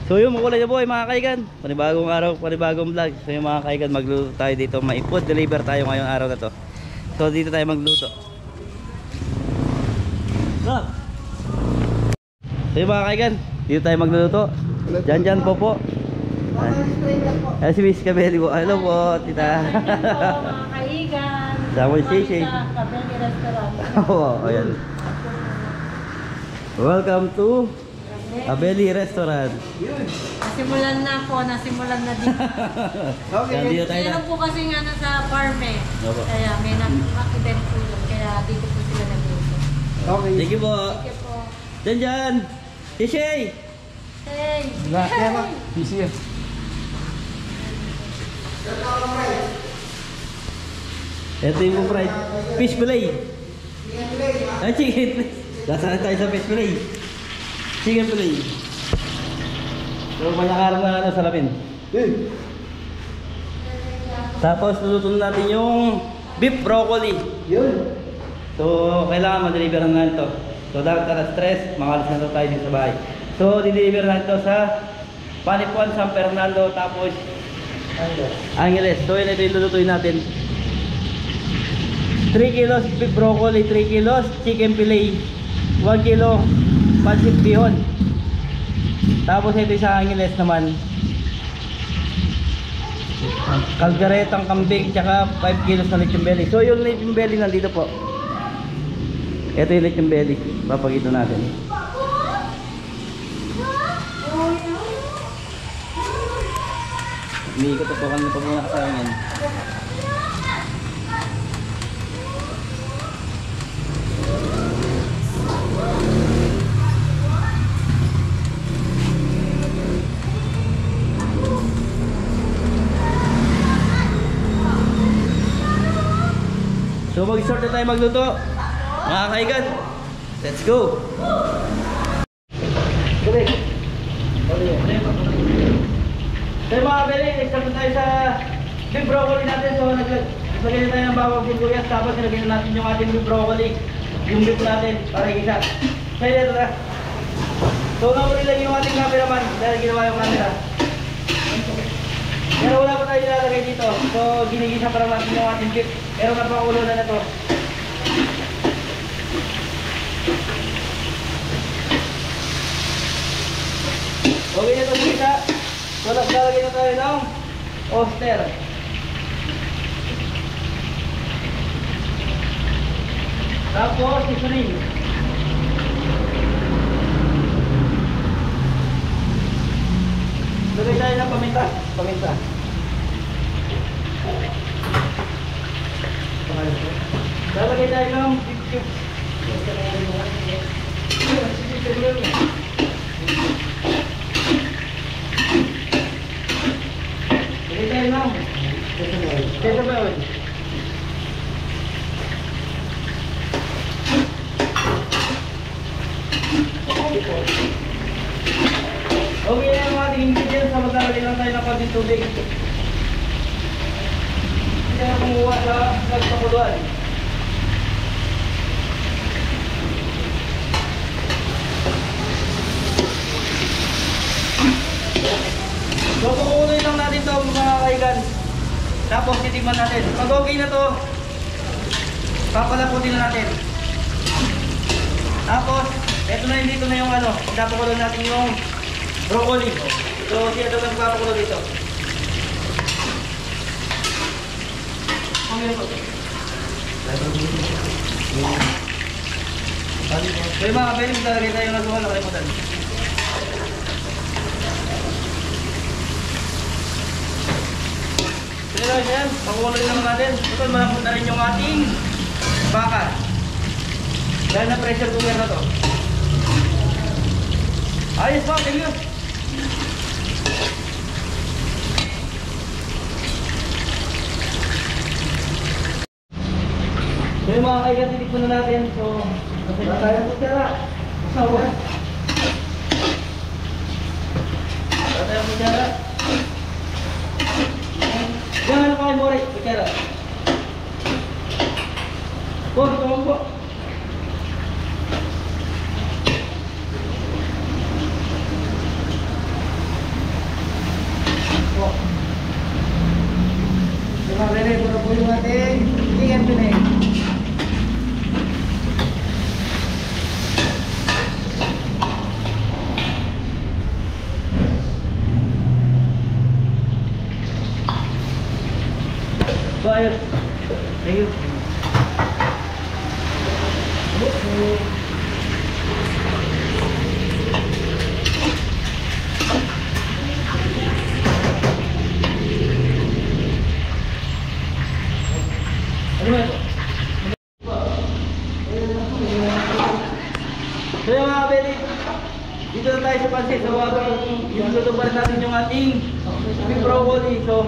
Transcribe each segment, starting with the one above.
So yun, makulay na buhay mga kaigan. Panibagong araw, panibagong vlog. So yung mga kaigan, magluto tayo dito. May food deliver tayo ngayong araw na to. So dito tayo magluto. So yung mga kaigan, dito tayo magluluto. Dyan po. Ay, si Miss Cabelli po. Hello po, tita. Hello mga kaigan. Sama si Shay. Cabelli Restaurant. Oo, ayan. Welcome to Cabelli Restaurant. Nasimulan na din. Okay. Meron po kasi nga sa farm eh. Kaya may event po yun. Kaya dito po sila nagluto. Okay. Thank you po. Thank you po. Dyan. Shay. Hey. Busy yan. Ito yung fried fish fillet. Ay, chicken fillet. Lasaan tayo sa fish fillet. Chicken fillet. So, malakaran na salapin. Tapos, luluto natin yung beef broccoli. So, kailangan ma-deliver na ito. So, dapat ka stress, makalis na ito tayo dito sa bahay. So, deliver na ito sa Panipuan, San Fernando, tapos Angeles. So, yun ito yung lulutuin natin. 3 kilos beef broccoli, 3 kilos chicken fillet, 1 kilo pancit bihon. Tapos ito sa Angeles naman, kalgaretang kambing, tsaka 5 kilos na lechon belly. So yung lechon belly nandito po. Ito yung lechon belly, papakita natin. Umiikot po kami pa muna sa amin. So mag-start na tayo magluto mga kaigan. Let's go. So mga beli, nag-start na tayo sa beef broccoli natin. So naglagay na tayo ng bawang sibuyas. Tapos nilagay na natin yung ating beef broccoli, yung beef natin para isa. So ito na. So nauli lang yung ating cameraman dahil ginawa yung camera. Pero wala pa tayo nilalagay dito. So ginigisa para natin yung ating beef. Pero napakulo na to. Okay na ito gisa. So lalagay na tayo ng oyster. Tapos seasoning. Lagay tayo ng paminta. Lalagay tayo ng beef cube. Lagay tayo ng sesame oil. Okay na yung ating ingredients. So maglalagay lang tayo ng konting tubig. Hindi na kumuha sa nagpakuluan. So kukuloy lang natin ito mga kaigan. Tapos titigman natin. Pag okay na to, papalaputin na natin. Tapos eto na yung dito na yung ano, papakulo natin yung broccoli. So siya ito lang papakulo dito. So yung mga kapatid, maglalagay tayo ng suwan, nakalimutan. So yun lang yan, pakukuloy lang natin. Ito, malapot na rin yung ating baka. Dahil na pressure cooker na to. Ayos po, thank you. So yung mga kaigan, titikman na natin. So, wala tayo po tira. Wala tayo po tira. Yan, ano kayo mo rin? Tira. Tumang po. Mga puro po yung ating chicken pinoy. Bayad. Thank you. Ano ba ito? So yung mga kabeli, dito na tayo sa pansit. So habang iluluto pa rin natin yung ating beef broccoli. So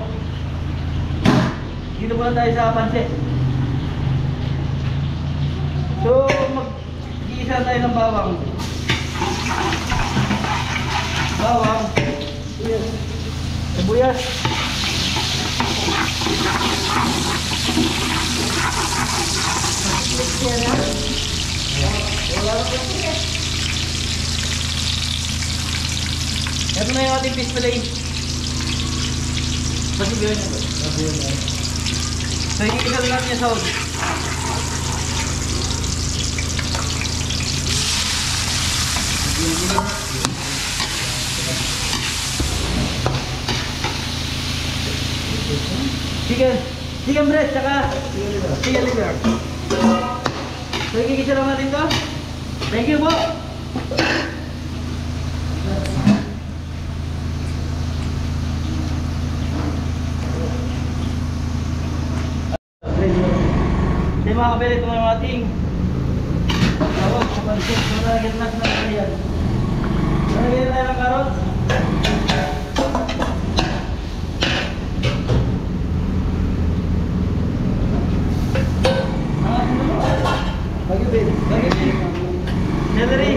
dito muna tayo sa pansit. So mag-iisa tayo ng bawang. Bawang. Sibuyas. Ito na yung ating fish fillet. Pasigayan nyo ba? So ikikita lang natin yung sahod. Chicken breast saka chicken liver. So ikikita lang natin to. Thank you po. Hindi mga kapili, ito yung ating tawag sa pansit. So nalagyan natin ng kariyan. Nalagyan tayo ng carrots. Bagay. Celery.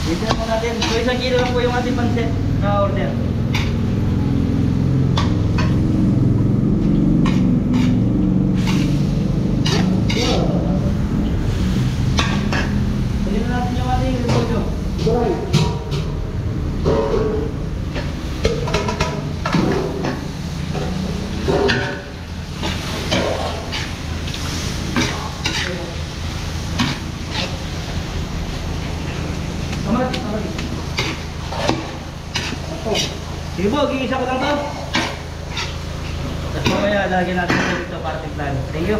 Bigyan mo natin. So 1 kilo lang po yung ating pansit na order. Bigyan natin yung ating repolyo. Sige po, gigisa ko lang to. Tapos mamaya lagyan natin ito para tiklan. Thank you.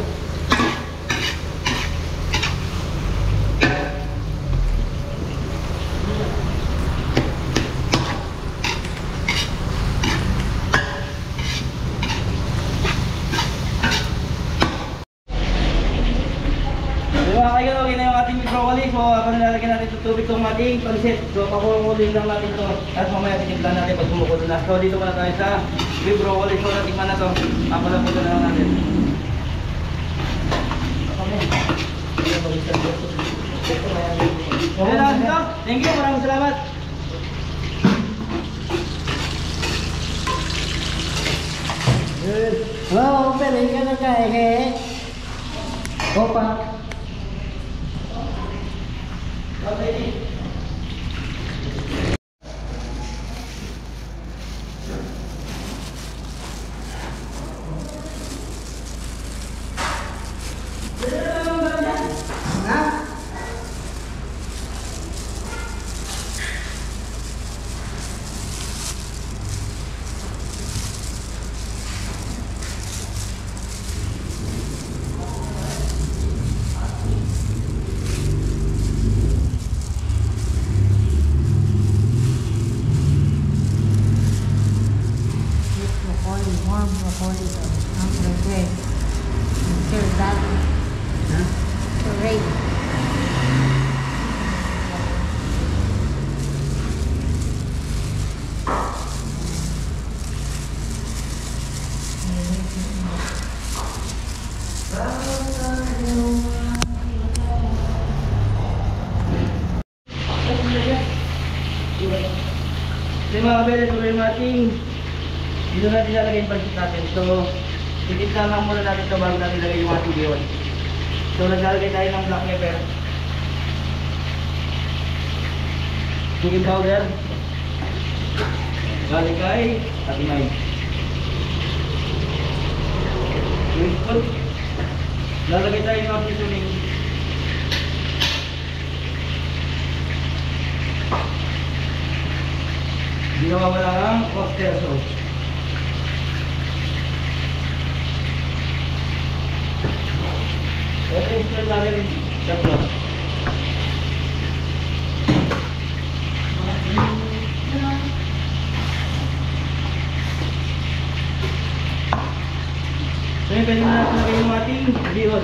Mga kaigan, okay na yung ating broccoli. So habang nilalagyan natin ito tubig itong ating pansit. So pakukulin lang natin ito. At mamaya titiklan natin pag kumukulo na. So dito muna tayo sa beef broccoli. So natikman na ito. Papalaputan na lang natin. Okay na ito. Thank you. Maraming salamat. Wow, pwede ka na kaya. Opa. Okay. Warm broccoli ang request. Sure that. Great. Mga kabeli, so yung ating dito natin lalagay yung pansit natin. So tititla lang muna natin ito bago natin ilagay yung ating bihon. So naglalagay tayo ng black pepper, chicken powder, Galing kay Ate May. Lalagay tayo ng seasoning. Hindi na mawala ang oyster sauce. Ito yung stir natin tatlo. So yun, pwede na natin lagay yung ating bihon.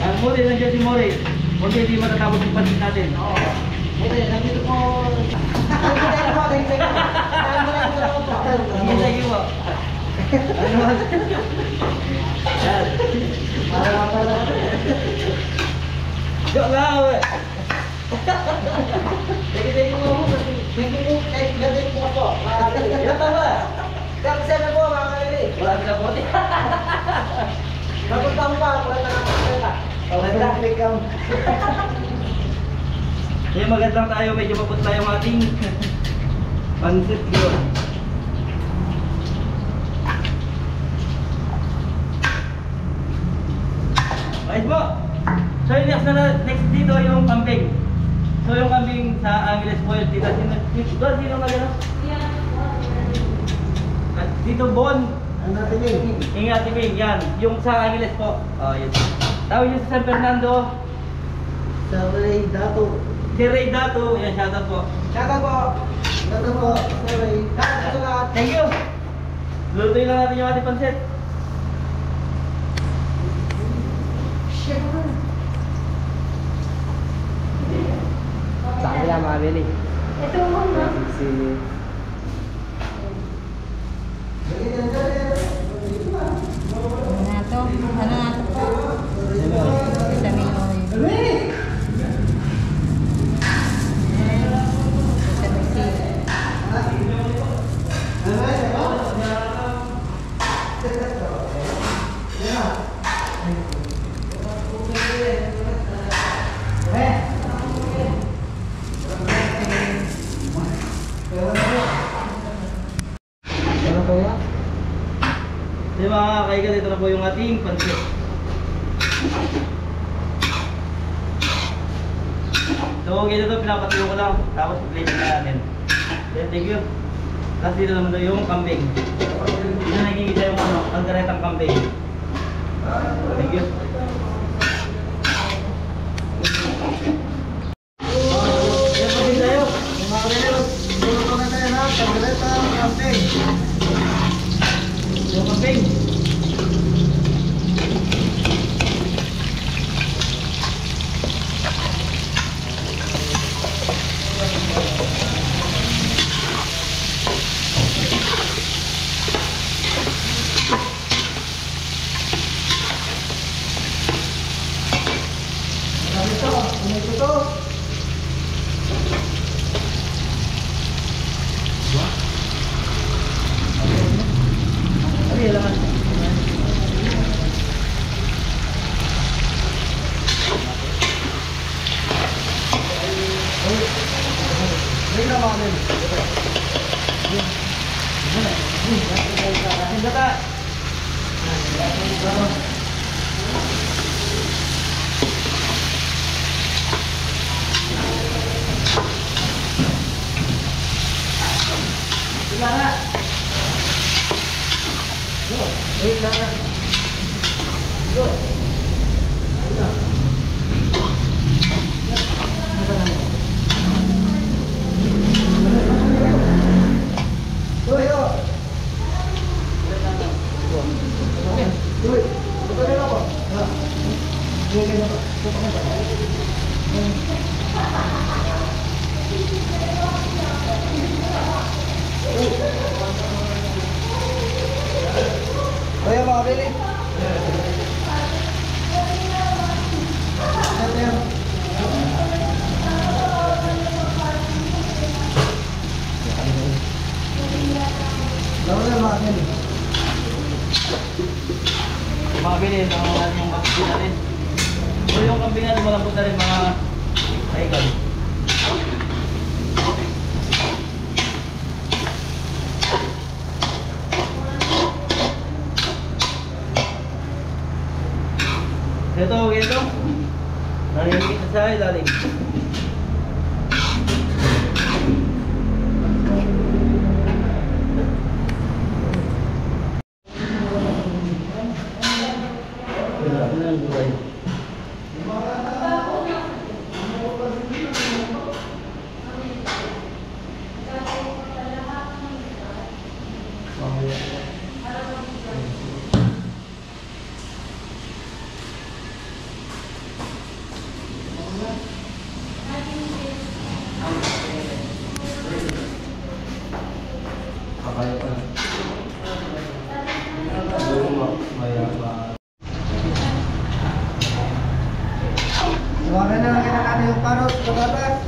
Ang muli, nandiyan si Mori. Huwag hindi matatapos yung patit natin. Oo. Buti, nandito po. Nandito po, nandito po. Hindi lagi mo. Ano ba? Yan. Joke lang, we. Thank you po. Kahit galing po ako. Yan tama. Kapsa na po, mga kalili. Wala ka na puti. Napunta mo pa, wala na nakakita. Okay na, click ang. Kaya magandang tayo, medyo maputla yung ating pansit yun. Right po. So yung next dito yung kambing. So yung kambing sa Angeles po yun. Sino nagano? Dito Bon. Ang natin Ingat Timing, yan. Yung sa Angeles po. Oh, yun. Tawag yung sa San Fernando. Sa Ray Dato. Si Ray Dato. Yan, shoutout po. Shoutout po. Shoutout po. Sa Ray. Shoutout sa lahat. Thank you. Lutuin lang natin yung ating pansit. Saan kaya mabili? Ito mo na. Ano nga to? Ano nga to po? Vitamin oil. Vitamin C. Ano kaya? So yung mga kaigan, ito na po yung ating pansit. So ganito to, pinapatuyo ko lang. Tapos i-plate na natin. Then thank you. Tapos dito naman daw yung kambing. Dito nagigisa yung ang garetang kambing. Thank you. Yan po din tayo. Mga kalili, dito na tayo na. Pagdalita ang camping. Yung kambing. Ito. Ano yung laman? Hindi na mga kalili. Asin gata. Sigara. Wait lang na. Uy, oh. Uy, ito na ako. Uy, kaya na. Kaya mga kalili. Lawan na mga kalili. Mabili ng mga yung kambing natin. So yung kambing natin malambot na rin mga kaigan. Tawagan na lang kinakano yung karot sa baba.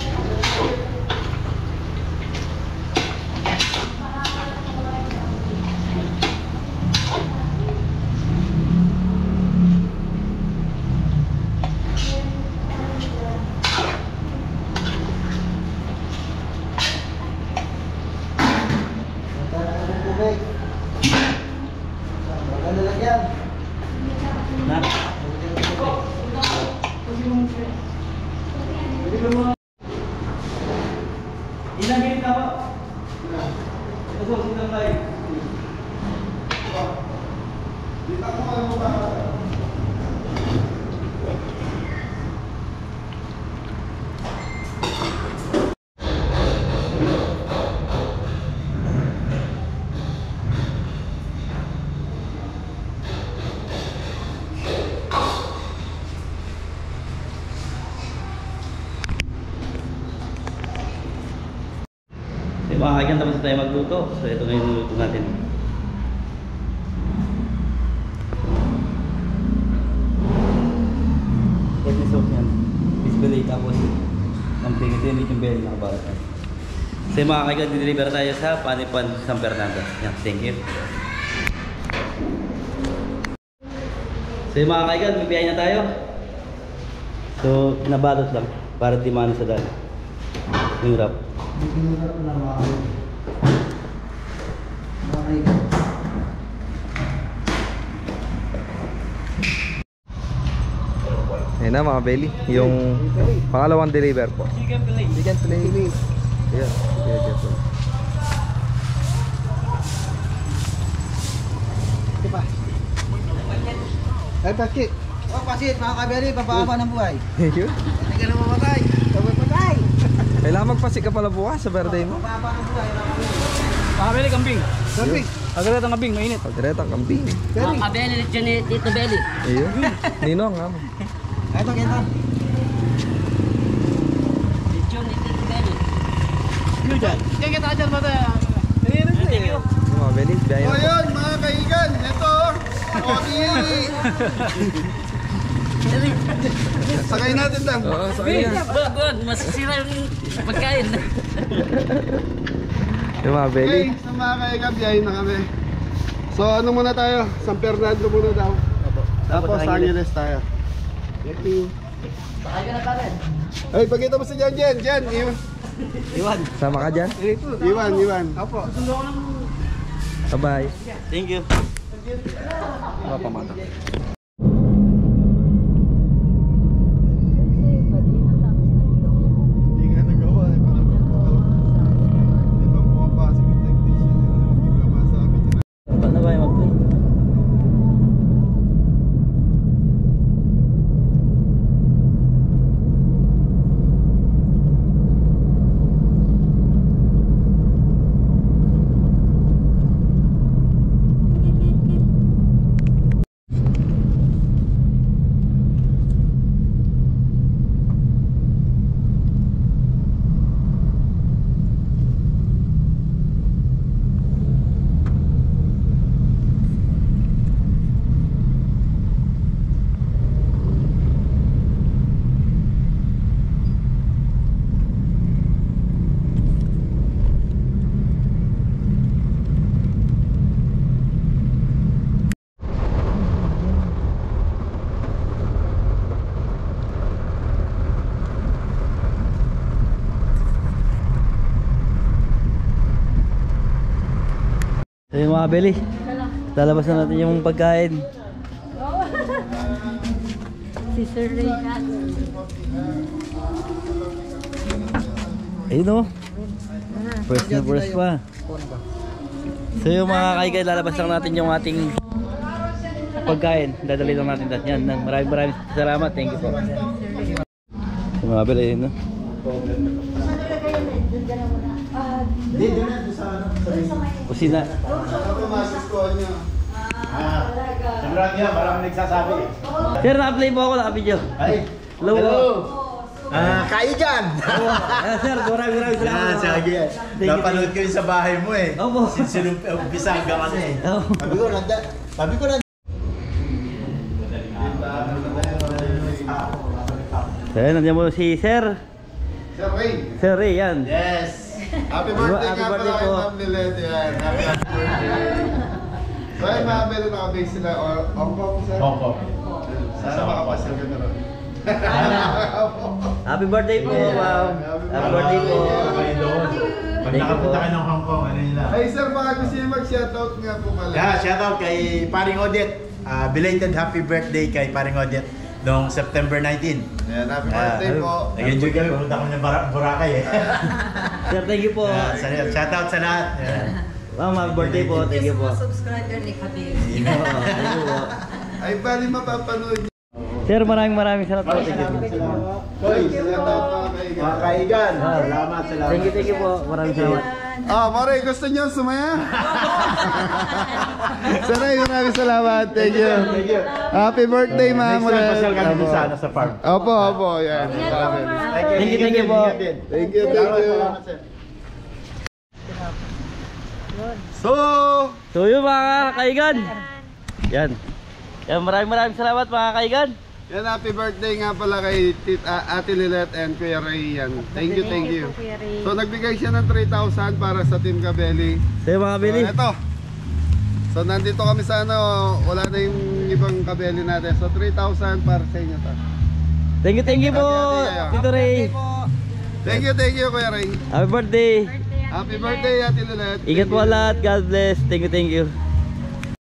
Na. Ilang minute na ba? Ito, silang tayo. Mga kaigan, tapos na tayo magluto. So ito na yung luto natin. Ito yung sauce yan. Bisbelay, tapos ang pingit yung belly nakabalat. So yung mga kaigan, dideliver tayo sa Panipan San Fernando. Yan, thank you. So yung mga kaigan, bibiyay na tayo. So nabalot lang para di mano sa dali yung wrap. Ayan na mga belly, yung pangalawang deliver po. Chicken fillet. Chicken fillet. Ayan, chicken fillet. Diba? Ay, pasit. Oh, pasit, mga kabeli, papahaba ng buhay. Yun. Hindi ka na mamatay. Mamatay. Kailangan magpasik ka pala bukas sa birthday mo. Papahaba ng buhay. Pakabili kambing. Sabi. Agad ang kambing, mainit. Pagdiretang kambing. Beli. Abeli, dyan ni Tito Beli. Ayun. Ninong nga. Ito, ito. Dyan ni Tito Beli. Yun dyan. Diyan kita dyan, mata. Thank you. Mga belly, biyahe na po. Ayun, mga kaigan, ito, sakay natin lang. Oo, sa kanya. Wag, masisira yung pagkain. Yung mga belly. Okay, sa mga kaigan, biyahin na kami. So ano muna tayo? San Fernando muna daw. Tapos Angeles tayo. Thank you. Ay, pagkita mo si Jan. Iwan. Sama ka dyan. Iwan. Opo. Bye-bye. Thank you. Mapamata. Hindi nga nagawa. Hindi ba pumapasok yung technician? Hindi ba masabi niya? Paano ba yung mag-play? So yung mga beli, lalabas na natin yung pagkain. Si Sir Rayhan. Ayun o. First na first pa. So yung mga kaigan, lalabas lang natin yung ating pagkain. Dadali lang natin yan. Maraming salamat. Thank you po. Yung mga beli, ayun no. Kusina. Ako masuskoan niyo. Sigurado yan, maraming nagsasabi. Sir, na-apply po ako, naka-video. Ay, Hello. hello. Kaigan! Sir, maraming salamat. Sige. Thank you, Napanood ko yun sa bahay mo eh. Opo. Umpisa hanggang ano eh. Opo. Sabi ko na. So, yun, nandiyan mo si Sir. Sir Ray. Sir Ray, yan. Yes! Happy birthday Happy nga birthday pala kay po. Ma'am Lilet. Yan. Happy birthday. So ayun mga belo, nakabase sila. Hong Kong, sir. Hong Kong. Sana makapasal ka na rin. Happy birthday po, ma'am. Happy birthday po. Kayo doon. Pag nakapunta ka ng Hong Kong, ano nila? Ay sir, baka gusto niyo mag-shoutout nga po pala. Yeah, shoutout kay Paring Odette. Belated happy birthday kay Paring Odette noong September 19. Ayan, happy birthday po. Nag-enjoy kami, pumunta kami ng Boracay eh. Sir, thank you po. Shoutout sa lahat. Ma'am, happy birthday po. Thank you po. subscriber ni Kabir. Thank you po. Ay, bali mapapanood niyo. Sir, maraming salamat po. Thank you. Hoy, shoutout mga kaigan. Mga kaigan, salamat. Thank you po. Maraming salamat. Mare, gusto niyo sumaya? Saray, maraming salamat. Thank you. Happy birthday, ma'am. Next time, pasyal kami doon sa farm. Opo. Yan. Thank you po. Thank you. So, yun mga kaigan. Yan. Maraming salamat mga kaigan. yan, happy birthday nga pala kay Ate Lilet and Kuya Ray. Yan. Thank you. So, nagbigay siya ng 3,000 para sa Team Kabeli. Sa'yo mga Billy. So, ito. So, nandito kami sa ano, wala na yung ibang Kabeli natin. So, 3,000 para sa inyo to. Thank you po, Tito Ray. Thank you, Kuya Ray. Happy birthday. Happy birthday, Ate Lilet. Ingat po lahat. God bless. Thank you.